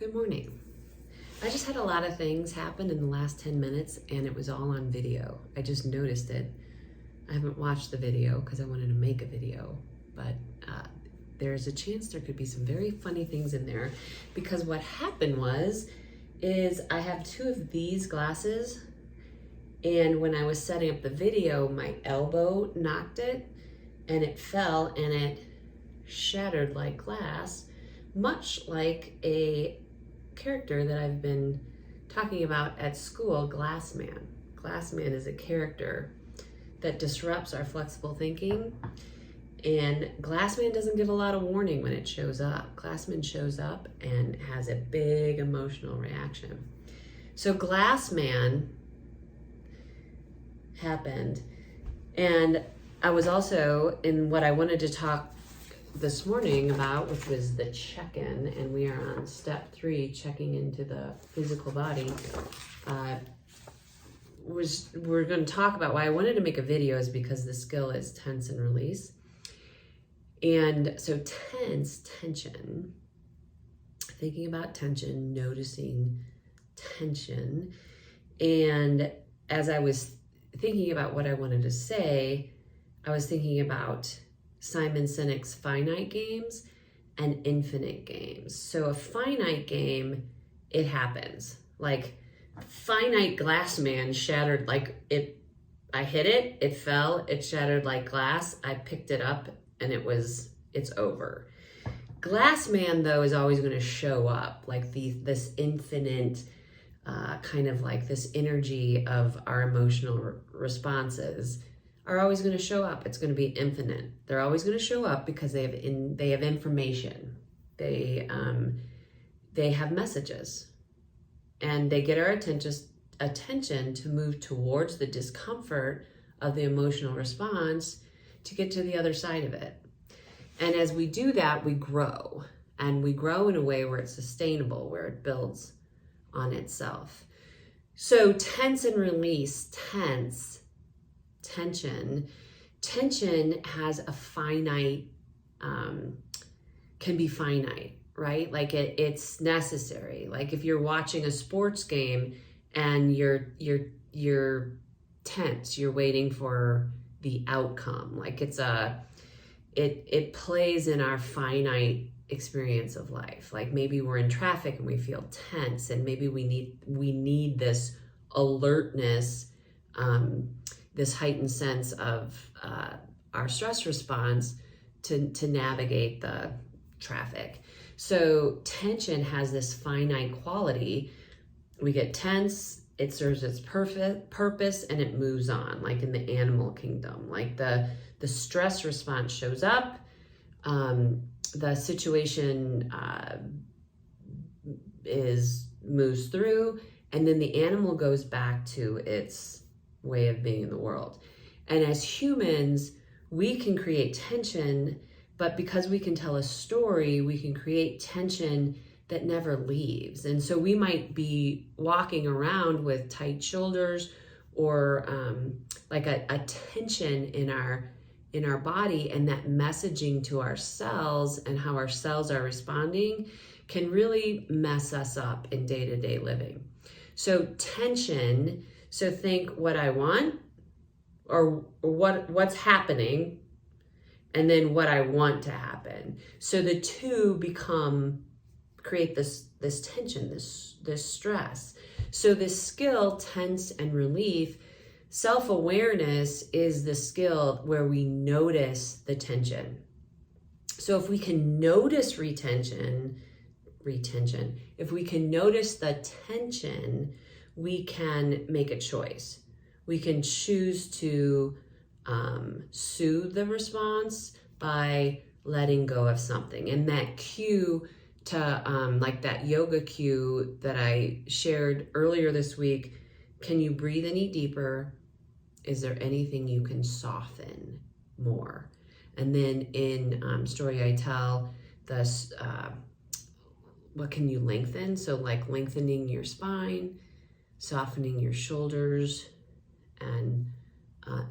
Good morning. I just had a lot of things happen in the last 10 minutes and it was all on video. I just noticed it. I haven't watched the video because I wanted to make a video, but there's a chance there could be some very funny things in there because what happened is I have two of these glasses, and when I was setting up the video, my elbow knocked it and it fell and it shattered like glass, much like a character that I've been talking about at school, Glassman. Glassman is a character that disrupts our flexible thinking, and Glassman doesn't give a lot of warning when it shows up. Glassman shows up and has a big emotional reaction. So Glassman happened, and I was also in what I wanted to talk this morning about, which was the check-in, and we are on step 3, checking into the physical body. We're going to talk about why I wanted to make a video is because the skill is tense and release. And so tension, thinking about tension, noticing tension. And as I was thinking about what I wanted to say, I was thinking about Simon Sinek's finite games and infinite games. So a finite game, it happens. Like finite Glassman shattered, like I hit it, it fell, it shattered like glass. I picked it up and it's over. Glassman though is always going to show up like this infinite kind of like this energy of our emotional responses are always going to show up. It's going to be infinite. They're always going to show up because they have information. They have messages, and they get our attention to move towards the discomfort of the emotional response to get to the other side of it. And as we do that, we grow, and we grow in a way where it's sustainable, where it builds on itself. So tense and release, tension has a finite, can be finite, right? Like it's necessary. Like if you're watching a sports game and you're tense, you're waiting for the outcome. Like it plays in our finite experience of life. Like maybe we're in traffic and we feel tense, and maybe we need this alertness, this heightened sense of our stress response to navigate the traffic. So tension has this finite quality. We get tense, it serves its purpose, and it moves on, like in the animal kingdom. Like the stress response shows up, the situation moves through, and then the animal goes back to its way of being in the world. And as humans, we can create tension, but because we can tell a story, we can create tension that never leaves. And so we might be walking around with tight shoulders or like a tension in our body, and that messaging to our cells and how our cells are responding can really mess us up in day-to-day living. So tension, so think what I want or what's happening, and then what I want to happen. So the two create this tension, this stress. So this skill, tense and relief, self-awareness is the skill where we notice the tension. So if we can notice retention, if we can notice the tension, we can make a choice. We can choose to soothe the response by letting go of something. And that cue to, like that yoga cue that I shared earlier this week, can you breathe any deeper? Is there anything you can soften more? And then in Story I Tell, what can you lengthen? So like lengthening your spine, softening your shoulders, and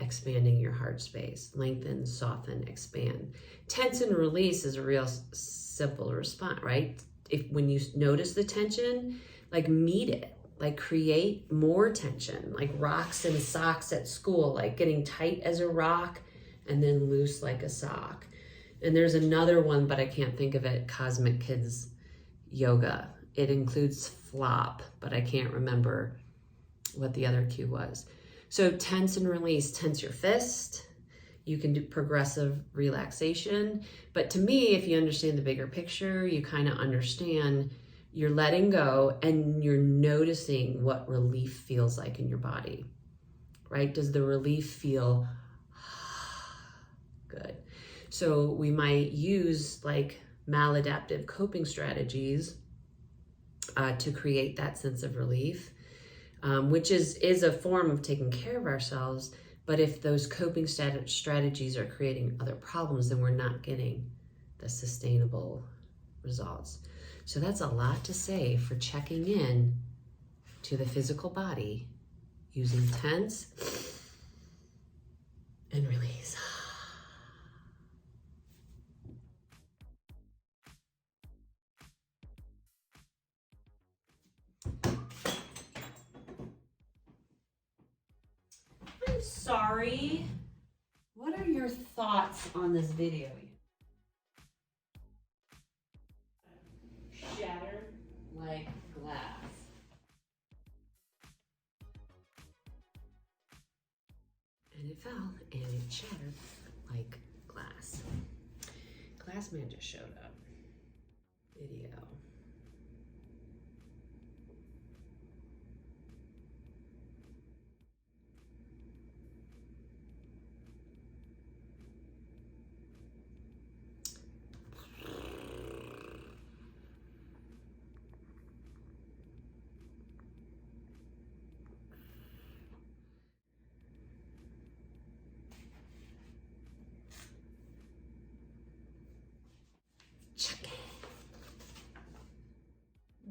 expanding your heart space. Lengthen, soften, expand. Tense and release is a real simple response, right? when you notice the tension, like meet it, like create more tension, like rocks and socks at school, like getting tight as a rock and then loose like a sock. And there's another one, but I can't think of it, Cosmic Kids Yoga. It includes flop, but I can't remember what the other cue was. So tense and release, tense your fist. You can do progressive relaxation. But to me, if you understand the bigger picture, you kind of understand you're letting go and you're noticing what relief feels like in your body, right? Does the relief feel good? So we might use like maladaptive coping strategies to create that sense of relief, which is a form of taking care of ourselves. But if those coping strategies are creating other problems, then we're not getting the sustainable results. So that's a lot to say for checking in to the physical body using tense and release. I'm sorry. What are your thoughts on this video? Shattered like glass. And it fell and it shattered like glass. Glass man just showed up. Video. checkIN.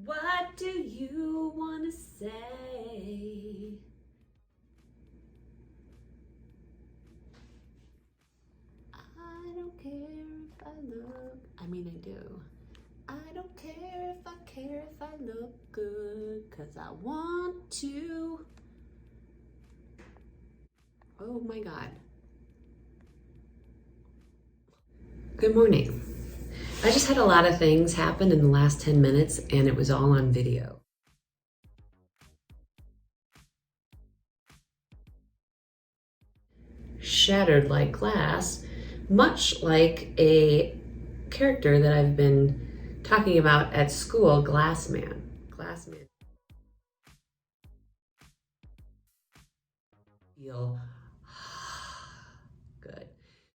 What do you want to say? I don't care if I look, I mean I do. I don't care if I look good, 'cause I want to. Oh my God. Good morning. I just had a lot of things happen in the last 10 minutes and it was all on video. Shattered like glass, much like a character that I've been talking about at school, Glass Man. Glass Man. Feel